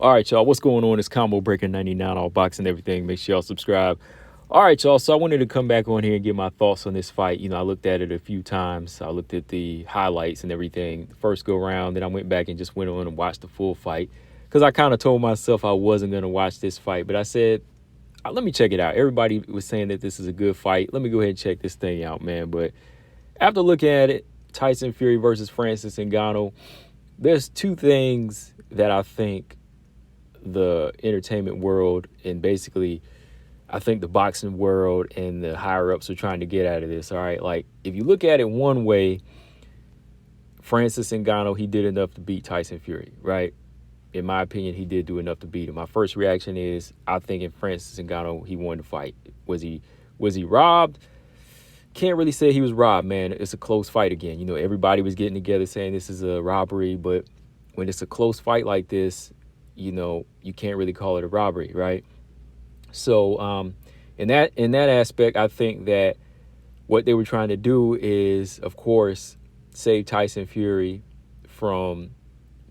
All right, y'all. What's going on? It's Combo Breaker 99, all boxing and everything. Make sure y'all subscribe. All right, y'all. So I wanted to come back on here and get my thoughts on this fight. I looked at it a few times. I looked at the highlights and everything. The first go round, then I went back and just went on and watched the full fight because I kind of told myself I wasn't going to watch this fight. But I said, let me check it out. Everybody was saying that this is a good fight. Let me go ahead and check this thing out, man. But after looking at it, Tyson Fury versus Francis Ngannou, there's two things that I think the entertainment world and basically I think the boxing world and the higher ups are trying to get out of this. All right. Like if you look at it one way, Francis Ngannou, he did enough to beat Tyson Fury, right? In my opinion, he did do enough to beat him. My first reaction is I think in Francis Ngannou, he won the fight. Was he robbed? Can't really say he was robbed, man. It's a close fight again. Everybody was getting together saying this is a robbery, but when it's a close fight like this, you can't really call it a robbery, right? So in that aspect, I think that what they were trying to do is, of course, save Tyson Fury from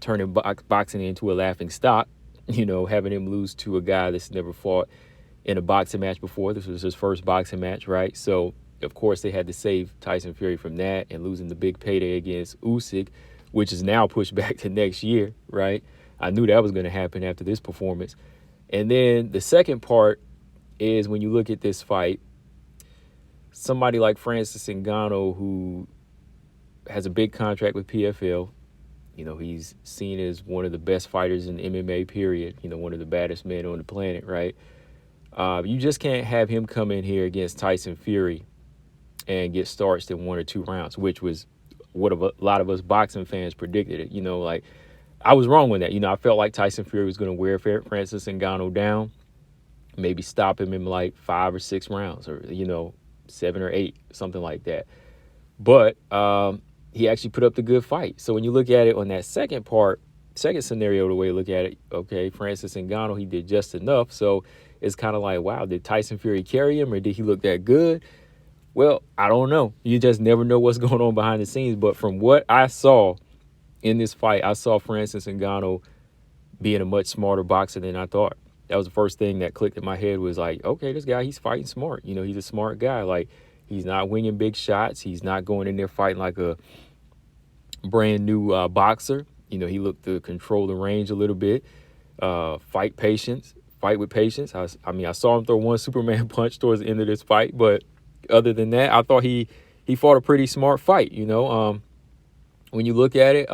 turning boxing into a laughing stock, having him lose to a guy that's never fought in a boxing match before. This was his first boxing match, right? So, of course, they had to save Tyson Fury from that and losing the big payday against Usyk, which is now pushed back to next year, right? I knew that was going to happen after this performance. And then the second part is when you look at this fight, somebody like Francis Ngannou, who has a big contract with PFL, he's seen as one of the best fighters in MMA, period, one of the baddest men on the planet, right? You just can't have him come in here against Tyson Fury and get starched in 1 or 2 rounds, which was what a lot of us boxing fans predicted it. Like I was wrong with that. I felt like Tyson Fury was going to wear Francis Ngannou down, maybe stop him in like 5 or 6 rounds or, 7 or 8, something like that. But he actually put up the good fight. So when you look at it on that second scenario, the way you look at it, okay, Francis Ngannou, he did just enough. So it's kind of like, wow, did Tyson Fury carry him or did he look that good? Well, I don't know. You just never know what's going on behind the scenes. But from what I saw in this fight, I saw Francis Ngannou being a much smarter boxer than I thought. That was the first thing that clicked in my head was like, okay, this guy, he's fighting smart. He's a smart guy. Like, he's not winging big shots. He's not going in there fighting like a brand new boxer. He looked to control the range a little bit, fight with patience. I saw him throw one Superman punch towards the end of this fight, but other than that, I thought he fought a pretty smart fight. When you look at it,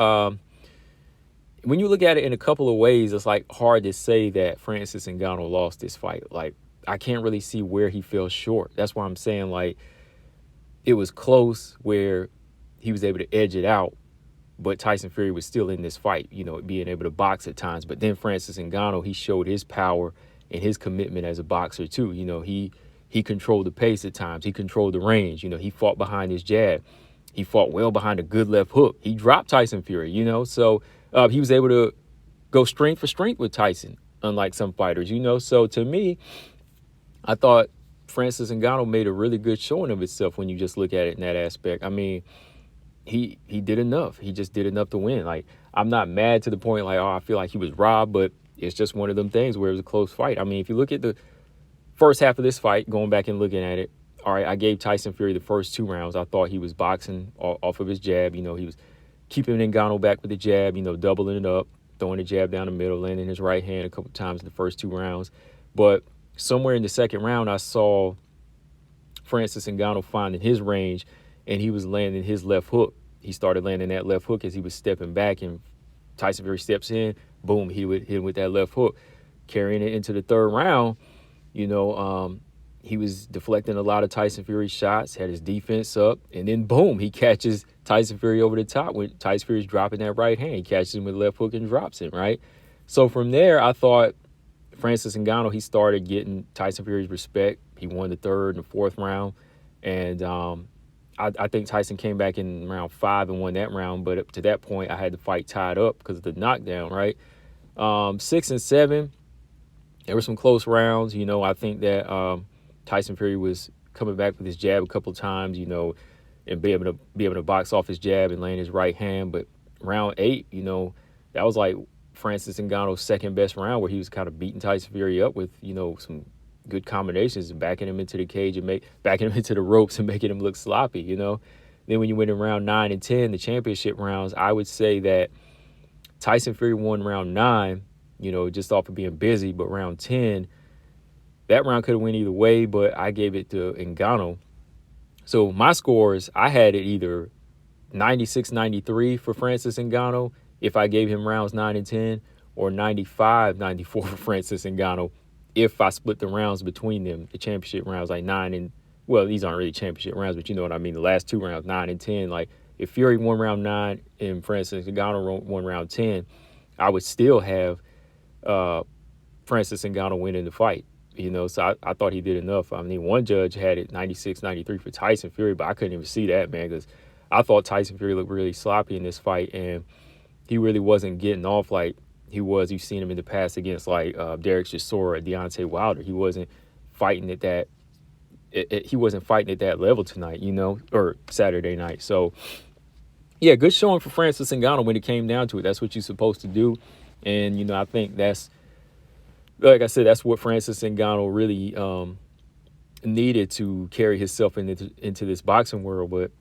in a couple of ways, it's like hard to say that Francis Ngannou lost this fight. Like I can't really see where he fell short. That's why I'm saying like it was close where he was able to edge it out, but Tyson Fury was still in this fight, being able to box at times. But then Francis Ngannou, he showed his power and his commitment as a boxer too. He controlled the pace at times. He controlled the range. He fought behind his jab. He fought well behind a good left hook. He dropped Tyson Fury, so he was able to go strength for strength with Tyson, unlike some fighters, So to me, I thought Francis Ngannou made a really good showing of himself when you just look at it in that aspect. I mean, he did enough. He just did enough to win. Like, I'm not mad to the point like, oh, I feel like he was robbed, but it's just one of them things where it was a close fight. I mean, if you look at the first half of this fight, going back and looking at it, all right, I gave Tyson Fury the first 2 rounds. I thought he was boxing off of his jab. He was keeping Ngannou back with the jab, doubling it up, throwing the jab down the middle, landing his right hand a couple times in the first 2 rounds. But somewhere in the second round, I saw Francis Ngannou finding his range, and he was landing his left hook. He started landing that left hook as he was stepping back, and Tyson Fury steps in, boom, he would hit him with that left hook. Carrying it into the third round, he was deflecting a lot of Tyson Fury's shots, had his defense up, and then boom, he catches Tyson Fury over the top when Tyson Fury's dropping that right hand. He catches him with the left hook and drops him, right? So from there, I thought Francis Ngannou, he started getting Tyson Fury's respect. He won the third and fourth round, and I think Tyson came back in round 5 and won that round, but up to that point, I had the fight tied up because of the knockdown, right? 6 and 7, there were some close rounds. I think that Tyson Fury was coming back with his jab a couple times, and be able to box off his jab and land his right hand. But round 8, that was like Francis Ngannou's second best round, where he was kind of beating Tyson Fury up with, some good combinations and backing him into the cage and backing him into the ropes and making him look sloppy. Then when you went in round 9 and 10, the championship rounds, I would say that Tyson Fury won round 9, just off of being busy, but round 10, that round could have went either way, but I gave it to Ngannou. So my scores, I had it either 96-93 for Francis Ngannou if I gave him rounds 9 and 10, or 95-94 for Francis Ngannou if I split the rounds between them, the championship rounds, like 9 and, well, these aren't really championship rounds, but you know what I mean, the last two rounds, 9 and 10. Like, if Fury won round 9 and Francis Ngannou won round 10, I would still have Francis Ngannou winning the fight. So I thought he did enough. I mean, one judge had it 96-93 for Tyson Fury, but I couldn't even see that, man, because I thought Tyson Fury looked really sloppy in this fight, and he really wasn't getting off like he was. You've seen him in the past against like Derek Chisora or Deontay Wilder. He wasn't fighting at that. He wasn't fighting at that level tonight, or Saturday night. So, yeah, good showing for Francis Ngannou when it came down to it. That's what you're supposed to do, and I think that's, like I said, that's what Francis Ngannou really needed to carry himself into this boxing world. But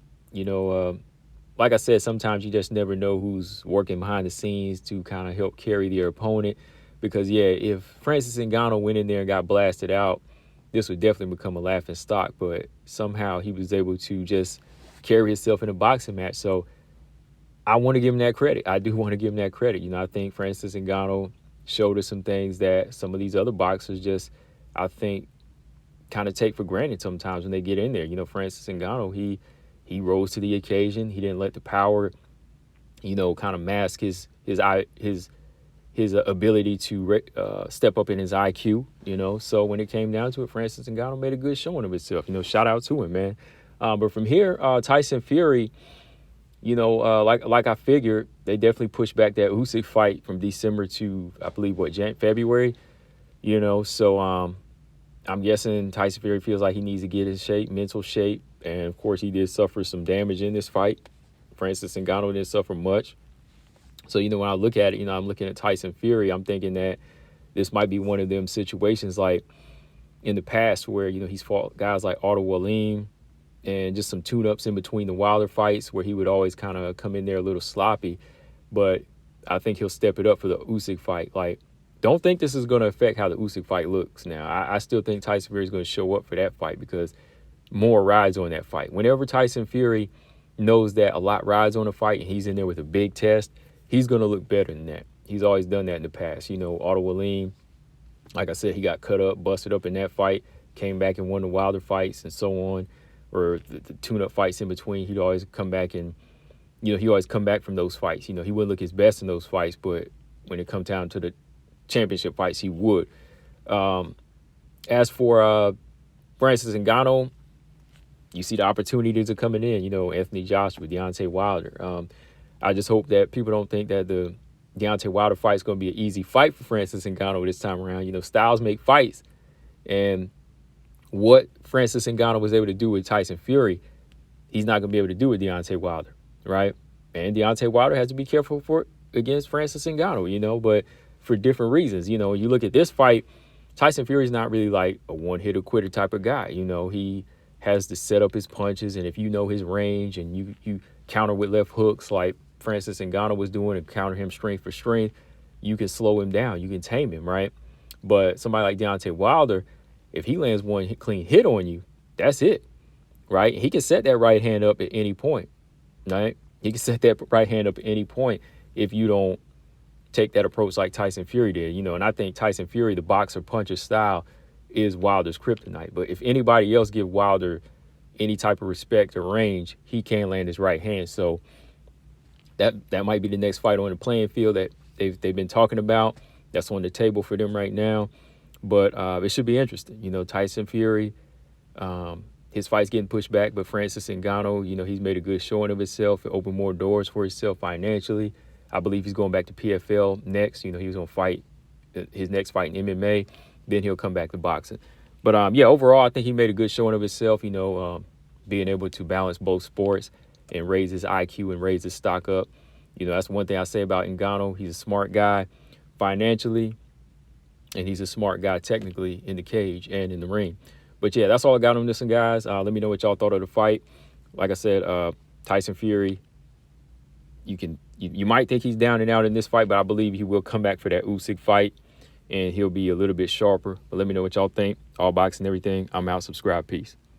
like I said, sometimes you just never know who's working behind the scenes to kind of help carry their opponent. Because, yeah, if Francis Ngannou went in there and got blasted out, this would definitely become a laughing stock. But somehow he was able to just carry himself in a boxing match. So I want to give him that credit. I do want to give him that credit. I think Francis Ngannou showed us some things that some of these other boxers just, I think, kind of take for granted sometimes when they get in there. Francis Ngannou, he rose to the occasion. He didn't let the power, kind of mask his ability to step up in his IQ. So when it came down to it, Francis Ngannou made a good showing of himself. Shout out to him, man. But from here, Tyson Fury, like I figured, they definitely pushed back that Usyk fight from December to, I believe, February. So I'm guessing Tyson Fury feels like he needs to get in shape, mental shape. And, of course, he did suffer some damage in this fight. Francis Ngannou didn't suffer much. So, when I look at it, I'm looking at Tyson Fury. I'm thinking that this might be one of them situations like in the past where, he's fought guys like Otto Wallin and just some tune-ups in between the Wilder fights where he would always kind of come in there a little sloppy. But I think he'll step it up for the Usyk fight. Like, don't think this is going to affect how the Usyk fight looks now. I still think Tyson Fury is going to show up for that fight because more rides on that fight. Whenever Tyson Fury knows that a lot rides on a fight and he's in there with a big test, he's going to look better than that. He's always done that in the past. Otto Wallin, like I said, he got cut up, busted up in that fight, came back and won the Wilder fights and so on, or the tune-up fights in between. He'd always come back and, he always come back from those fights. He wouldn't look his best in those fights, but when it comes down to the championship fights, he would. As for Francis Ngannou, you see the opportunities are coming in, Anthony Joshua, Deontay Wilder. I just hope that people don't think that the Deontay Wilder fight is going to be an easy fight for Francis Ngannou this time around. Styles make fights. And what Francis Ngannou was able to do with Tyson Fury, he's not going to be able to do with Deontay Wilder, right? And Deontay Wilder has to be careful against Francis Ngannou, but for different reasons. You look at this fight, Tyson Fury's not really like a one-hitter quitter type of guy. He has to set up his punches, and if you know his range and you counter with left hooks like Francis Ngannou was doing and counter him strength for strength, you can slow him down. You can tame him, right? But somebody like Deontay Wilder, if he lands one clean hit on you, that's it, right? He can set that right hand up at any point, right? He can set that right hand up at any point if you don't take that approach like Tyson Fury did, and I think Tyson Fury, the boxer puncher style, is Wilder's kryptonite. But if anybody else give Wilder any type of respect or range, he can't land his right hand. So that might be the next fight on the playing field that they've been talking about. That's on the table for them right now. But it should be interesting. Tyson Fury, his fight's getting pushed back, but Francis Ngannou, he's made a good showing of himself. It opened more doors for himself financially. I believe he's going back to PFL next. He was going to fight his next fight in MMA. Then he'll come back to boxing. But, overall, I think he made a good showing of himself, being able to balance both sports and raise his IQ and raise his stock up. That's one thing I say about Ngannou. He's a smart guy. financially, and he's a smart guy technically in the cage and in the ring. But yeah, that's all I got on this one, guys. Let me know what y'all thought of the fight. Like I said, Tyson Fury, you might think he's down and out in this fight, but I believe he will come back for that Usyk fight, and he'll be a little bit sharper. But let me know what y'all think. All boxing, everything. I'm out. Subscribe. Peace.